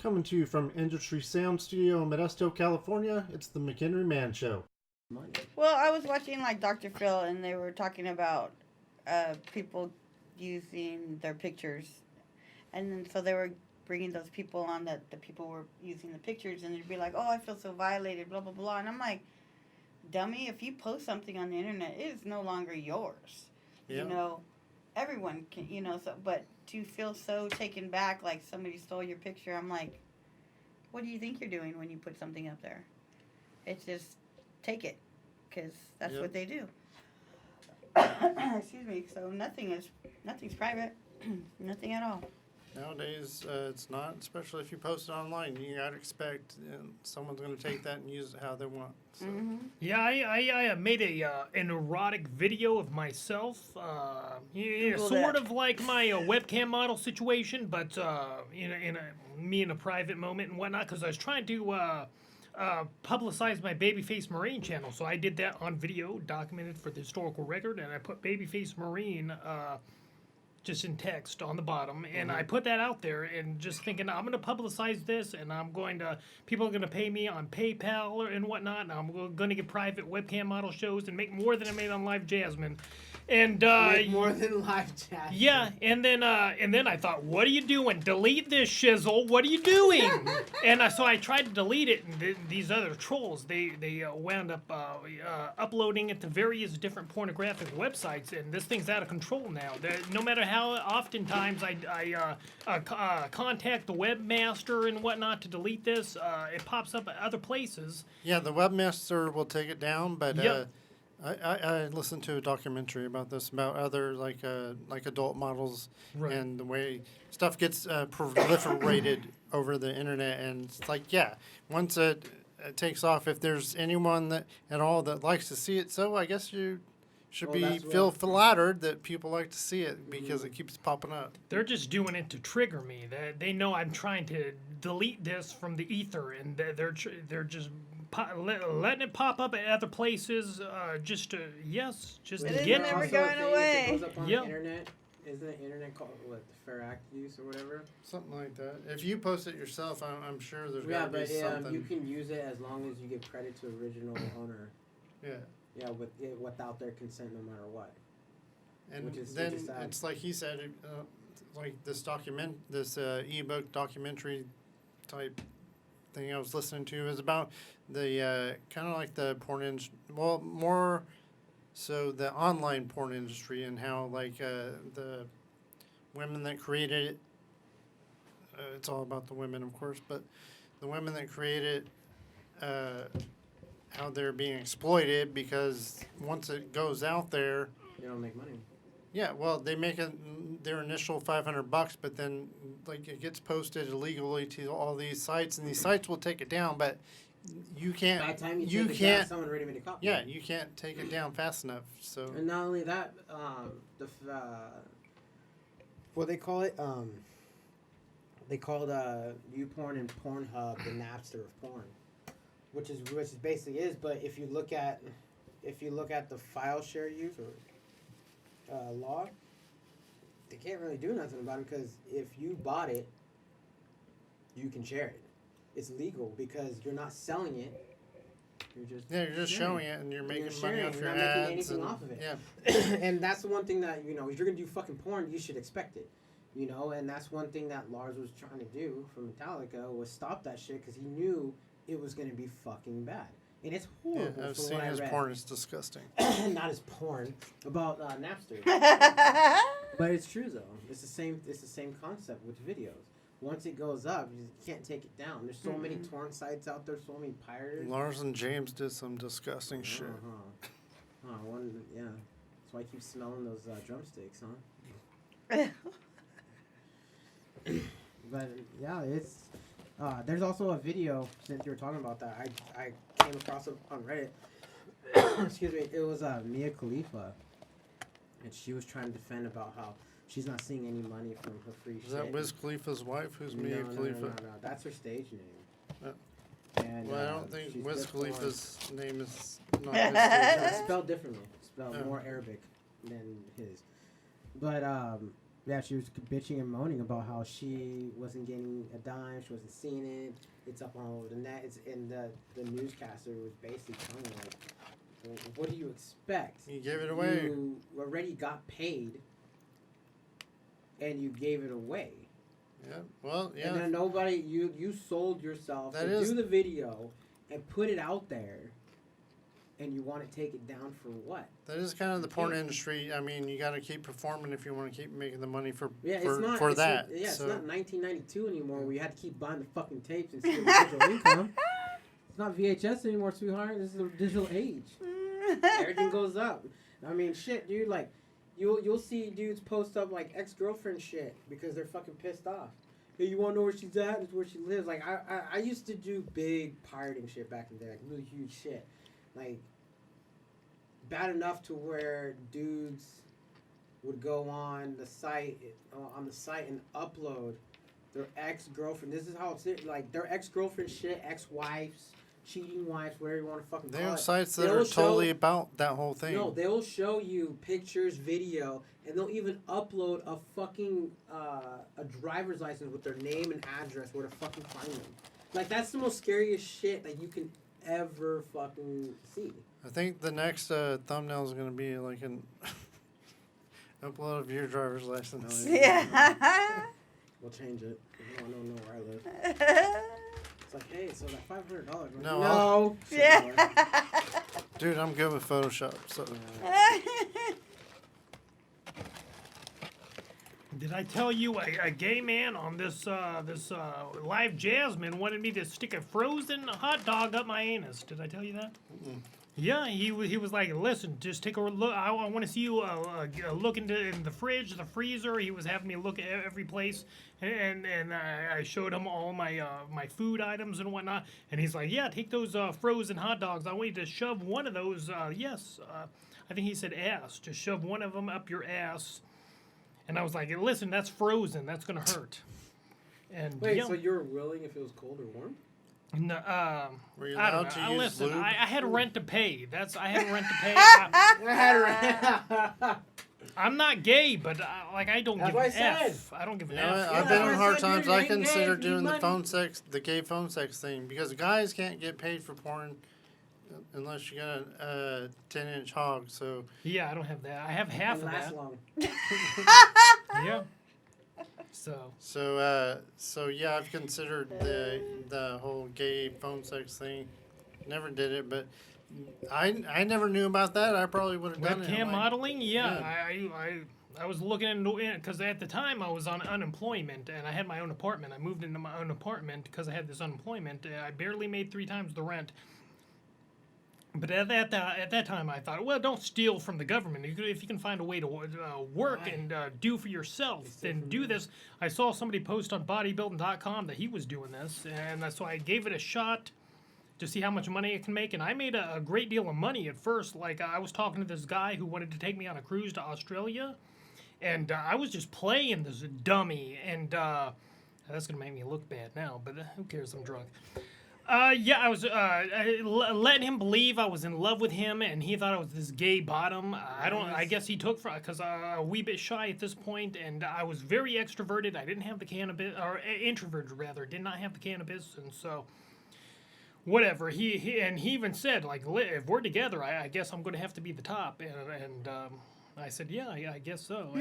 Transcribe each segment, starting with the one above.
Coming to you from Industry Sound Studio in Modesto, California, it's the Mchenry Man Show. Well, I was watching like Dr. Phil, and they were talking about people using their pictures, and then so they were bringing those people on that the people were using the pictures, and they'd be like, "Oh, I feel so violated," blah blah blah, and I'm like, "Dummy, if you post something on the internet, it is no longer yours. Yeah. You know, everyone can, you know. So, but to feel so taken back, like somebody stole your picture, I'm like, what do you think you're doing when you put something up there? It's just take it, because that's what they do. Excuse me. So nothing's private, nothing at all. Nowadays, it's not, especially if you post it online. You gotta expect someone's gonna take that and use it how they want. So. Mm-hmm. Yeah, I made an erotic video of myself. Sort of like my webcam model situation, but me in a private moment and whatnot, because I was trying to publicize my Babyface Marine channel. So I did that on video, documented for the historical record, and I put Babyface Marine just in text on the bottom, and I put that out there, and just thinking I'm going to publicize this, and people are going to pay me on PayPal and whatnot, and I'm going to get private webcam model shows and make more than I made on Live Jasmine. And make more than Live Jasmine. Yeah, and then I thought, what are you doing? Delete this shizzle. What are you doing? And so I tried to delete it, and these other trolls, they wound up uploading it to various different pornographic websites, and this thing's out of control now. No matter how oftentimes I contact the webmaster and whatnot to delete this, it pops up at other places. Yeah, the webmaster will take it down, but Yep. I listened to a documentary about this, about other like adult models, Right. and the way stuff gets proliferated over the internet, and it's like, yeah, once it takes off, if there's anyone that at all that likes to see it, so I guess you should feel flattered that people like to see it because it keeps popping up. They're just doing it to trigger me. They know I'm trying to delete this from the ether, and they're just letting it pop up at other places, just to get never it. going away. It goes up on Yep. the internet. Isn't the internet called the Fair Act use or whatever? Something like that. If you post it yourself, I'm sure there's got to be something. You can use it as long as you give credit to original owner. Yeah. Yeah, without their consent, no matter what. And Which is then sad. it's like he said, like this ebook documentary type thing I was listening to is about the kind of like the porn industry, well, more so the online porn industry, and how like the women that created it, it's all about the women, of course, but the women that created how they're being exploited, because once it goes out there, They don't make money. yeah, well, they make their initial $500, but then like it gets posted illegally to all these sites, and these sites will take it down, but you can't. By the time you take it down, someone already made a copy. Yeah, you can't take it down fast enough. So. And not only that, what they call it, they called YouPorn and Pornhub the Napster of porn, which is basically is. But if you look at the file share use or law, they can't really do nothing about it, because if you bought it, you can share it. It's legal because you're not selling it. You're just showing it, and you're making money off your ads. You're not making anything off of it. Yeah. And that's the one thing that, if you're gonna do fucking porn, you should expect it. And that's one thing that Lars was trying to do for Metallica, was stop that shit, because he knew it was gonna be fucking bad. And it's horrible. Yeah, I've seen his porn. It's disgusting. Not his porn, about Napster. But it's true though. It's the same concept with videos. Once it goes up, you can't take it down. There's so many torrent sites out there, so many pirates. Lars and James did some disgusting shit. Yeah. That's why I keep smelling those drumsticks, huh? But yeah, it's there's also a video, since you were talking about that, I came across it on Reddit. Excuse me. It was Mia Khalifa, and she was trying to defend about how she's not seeing any money from her free shit. Is that Wiz Khalifa's wife? Who's Mia Khalifa? No. That's her stage name. And, well, I don't think Wiz Khalifa's name is not his stage It's spelled differently. It's spelled more Arabic than his. But Yeah, she was bitching and moaning about how she wasn't getting a dime, she wasn't seeing it. It's up all over the net. And the newscaster was basically telling her, like, well, what do you expect? You gave it away. You already got paid, and you gave it away. Yeah. Well, yeah. And then nobody, you sold yourself That to is- do the video and put it out there, and you want to take it down for what? That is kind of the porn Yeah. industry. I mean, you got to keep performing if you want to keep making the money for Yeah, for, it's not for it's that. Not, yeah, so, it's not 1992 anymore where you had to keep buying the fucking tapes and stealing digital income. It's not VHS anymore, sweetheart. This is the digital age. Everything goes up. I mean, shit, dude. Like, you'll see dudes post up like ex-girlfriend shit because they're fucking pissed off. Hey, you want to know where she's at? It's where she lives. Like, I used to do big pirating shit back in the day, like really huge shit, like bad enough to where dudes would go on the site and upload their ex-girlfriend. This is how it's like their ex-girlfriend shit, ex-wives, cheating wives, whatever you want to fucking they call have it. sites that They'll are totally show- about that whole thing. No, they'll show you pictures, video, and they'll even upload a fucking a driver's license with their name and address where to fucking find them. Like, that's the most scariest shit that you can ever fucking see. I think the next thumbnail is going to be like an upload of your driver's license. Yeah. We'll change it. I don't know where I live. It's like, hey, so that $500. No, No. Yeah. Dude, I'm good with Photoshop. So Did I tell you a gay man on this live Jasmine wanted me to stick a frozen hot dog up my anus? Did I tell you that? Mm-mm. Yeah, he was like, listen, just take a look. I want to see you look in the fridge, the freezer. He was having me look at every place, and I showed him all my my food items and whatnot. And he's like, yeah, take those frozen hot dogs. I want you to shove one of those. Yes, I think he said ass. Just shove one of them up your ass. And I was like, listen, that's frozen. That's gonna hurt. And Wait, yeah, so you're willing if it was cold or warm? no, were you I don't allowed know. to use Listen, lube? I had rent to pay. I had rent to pay. I'm not gay, but I don't That's give what an I said. F. I don't give an You know, F. I've Yeah, been that's on what hard I said, times. you're I getting consider paid, doing need the money. the gay phone sex thing because guys can't get paid for porn unless you got a 10-inch hog. So Yeah, I don't have that. I have half of last that. long. Yeah. so yeah, I've considered the whole gay phone sex thing. Never did it, but I never knew about that. I probably would have done it. Webcam like- modeling? Yeah. Yeah. I was looking into it because at the time I was on unemployment and I had my own apartment. I moved into my own apartment because I had this unemployment. I barely made 3 times the rent. But at that time, I thought, well, don't steal from the government. If you can find a way to work Right. and do for yourself, then do this. I saw somebody post on bodybuilding.com that he was doing this, and so I gave it a shot to see how much money it can make. And I made a great deal of money at first. Like, I was talking to this guy who wanted to take me on a cruise to Australia, and I was just playing this dummy. And that's going to make me look bad now, but who cares? I'm drunk. Yeah, I was letting him believe I was in love with him, and he thought I was this gay bottom. I guess he took because a wee bit shy at this point, and I was very extroverted. I didn't have the cannabis, or introverted rather, did not have the cannabis, and so whatever. He even said, like, if we're together, I guess I'm going to have to be the top, and I said, yeah, I guess so.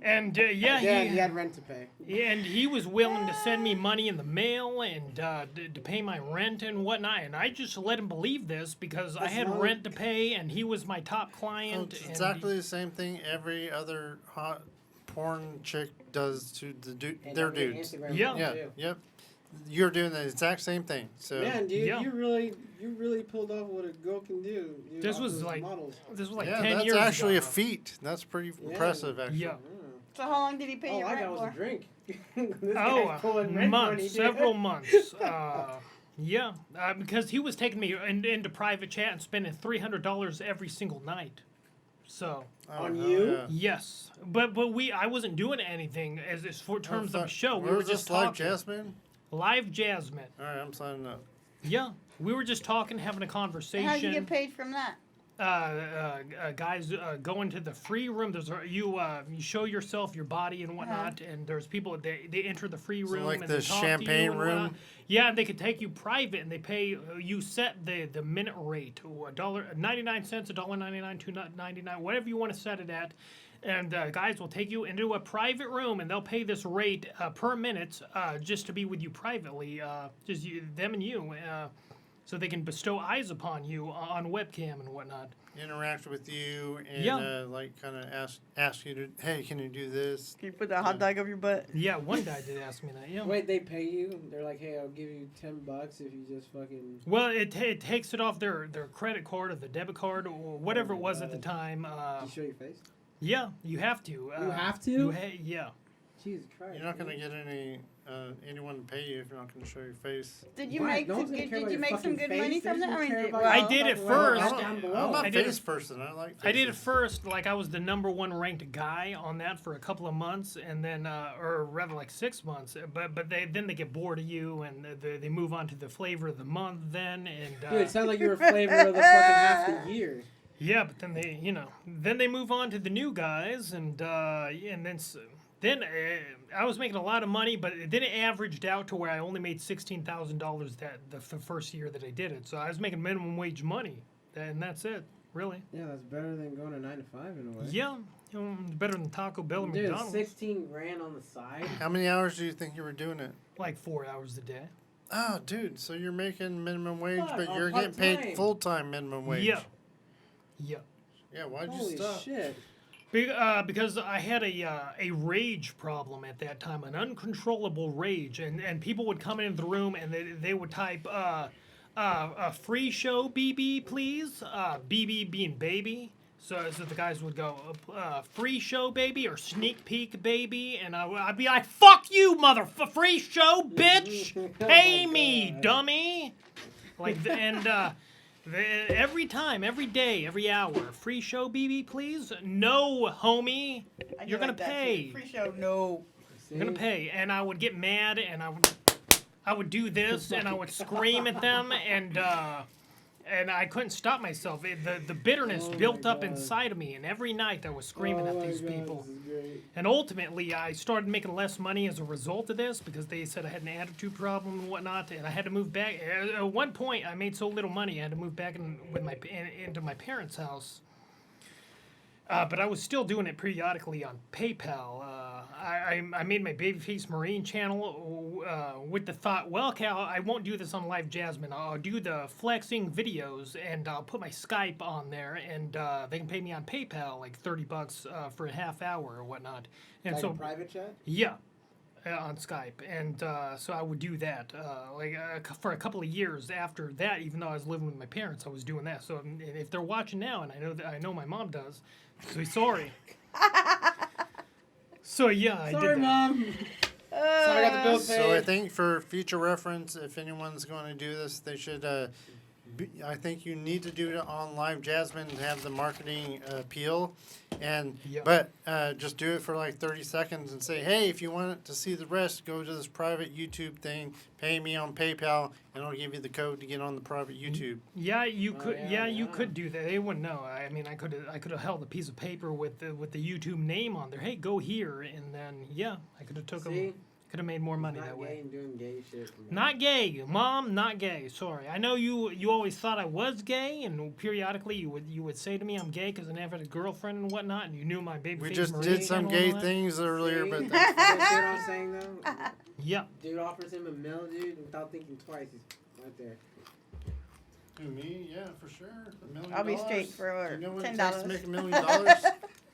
And, yeah, He had rent to pay. and he was willing to send me money in the mail and to pay my rent and whatnot. And I just let him believe this because I That's had wrong. rent to pay and he was my top Well, client. it's and exactly the same thing every other hot porn chick does to their dudes. Instagram Yeah. Yeah, too. yep. You're doing the exact same thing. So Man, dude, Yeah. you really pulled off what a girl can do. You This off was those like- models. this was like yeah, 10 that's years actually ago. a feat. That's pretty impressive, actually. Yeah. So how long did he pay All you I rent got was a for? drink. This Oh, guy's pulling rent months, money, dude. several months. Yeah, because he was taking me into private chat and spending $300 every single night. So Oh, On hell you? yeah. yes, but I wasn't doing anything as for terms of the show. We Where were was just this live talking. Jasmine? Live Jasmine. All right, I'm signing up. Yeah, we were just talking, having a And conversation. how did you get paid from that? guys go into the free room. You show yourself, your body and whatnot, and there's people they enter the free room like and the they talk champagne to you and room? whatnot. Yeah, and they can take you private, and they pay you set the minute rate, $1.99, $1.99, $2.99, whatever you want to set it at. And guys will take you into a private room, and they'll pay this rate per minute just to be with you privately, just them and you. So they can bestow eyes upon you on webcam and whatnot. Interact with you and Yeah. like kind of ask you to, hey, can you do this? Can you put that hot dog up your butt? Yeah, one guy did ask me that. Yeah. Wait, they pay you? They're like, hey, I'll give you $10 if you just fucking. Well, it takes it off their credit card or the debit card or whatever it was at the time. You show your face? Yeah, you have to. You have to? Yeah. Jesus Christ. You're not going to get anyone to pay you if you're not going to show your face. Did you Why? make No some one's gonna good, care did about you your make some fucking good face. money They from just that? I care mean, about well, I did it first. Down below. I'm a I did face person. I like faces. I did it first, like I was the #1 ranked guy on that for a couple of months, and then, or rather like 6 months. But then they get bored of you, and they move on to the flavor of the month. Then and Dude, it sounds like you were flavor of the fucking half the year. yeah, but then they move on to the new guys, and then I was making a lot of money, but then it averaged out to where I only made $16,000 the first year that I did it. So I was making minimum wage money, and that's it, really. Yeah, that's better than going to 9 to 5 in a way. Yeah, better than Taco Bell and Dude, McDonald's. 16 grand on the side. How many hours do you think you were doing it? Like 4 hours a day. Oh, dude, so you're making minimum wage, Fuck, but on you're getting paid part-time. full-time minimum wage. Yeah. Yeah. Yeah, why'd you Holy stop? shit. Because I had a rage problem at that time, an uncontrollable rage, and people would come into the room and they would type a free show BB please, BB being baby. So the guys would go free show baby or sneak peek baby, and I'd be like, fuck you free show bitch, pay me dummy, every time, every day, every hour, free show BB please. No, homie, I do you're gonna like that pay. shit. Free show, no. You're gonna pay. And I would get mad, and I would do this, and I would scream at them, and I couldn't stop myself. The bitterness Oh built my up God. inside of me, and every night I was screaming at these people. This is great. And ultimately, I started making less money as a result of this because they said I had an attitude problem and whatnot, and I had to move back. At one point, I made so little money, I had to move back into my parents' house. But I was still doing it periodically on PayPal. I made my Babyface Marine channel with the thought, well, Cal, I won't do this on Live Jasmine. I'll do the flexing videos, and I'll put my Skype on there, and they can pay me on PayPal like $30 for a half hour or whatnot. And Like so, a private chat? yeah, on Skype, and so I would do that for a couple of years after that. Even though I was living with my parents, I was doing that. So if they're watching now, and I know my mom does, so sorry. So yeah, I Sorry, did that. Mom. Sorry, I got the bill paid. So I think for future reference, if anyone's going to do this, they should. I think you need to do it on Live Jasmine and have the marketing appeal, and Yeah. but just do it for like 30 seconds and say, hey, if you want to see the rest, go to this private YouTube thing, pay me on PayPal, and I'll give you the code to get on the private YouTube. Yeah, you could. yeah, You yeah. could do that. They wouldn't know. I mean, I could have held a piece of paper with the YouTube name on there. Hey, go here, and then yeah, I could have took them. See? Could have made more money Not that gay way. and doing gay shit. Not gay, Mom. Not gay. Sorry. I know you always thought I was gay, and periodically you would say to me I'm gay because I never had a girlfriend and whatnot, and you knew my baby. We face just Marie did some channel and gay all that. things earlier, See? but See what I'm saying, though? Yeah. Dude offers him a mill, dude, without thinking twice. He's right there. me, yeah, for sure. $1 million. I'll be straight for You know what it $10. takes to make $1 million?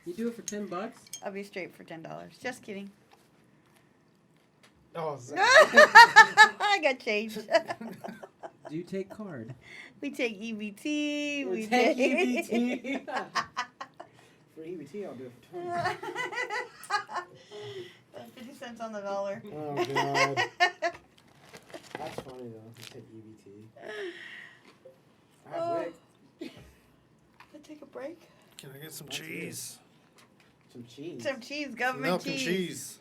You do it for $10? I'll be straight for $10. Just kidding. Oh, I got changed. do you take card? We take EBT. Or We take take EBT? For EBT, I'll do it for 20. 50 cents on the dollar. Oh, God. That's funny, though. You take EBT. I have Oh. Rick. Can I take a break? Can I get some That's cheese? Some cheese. Some cheese, government Milk and cheese. cheese.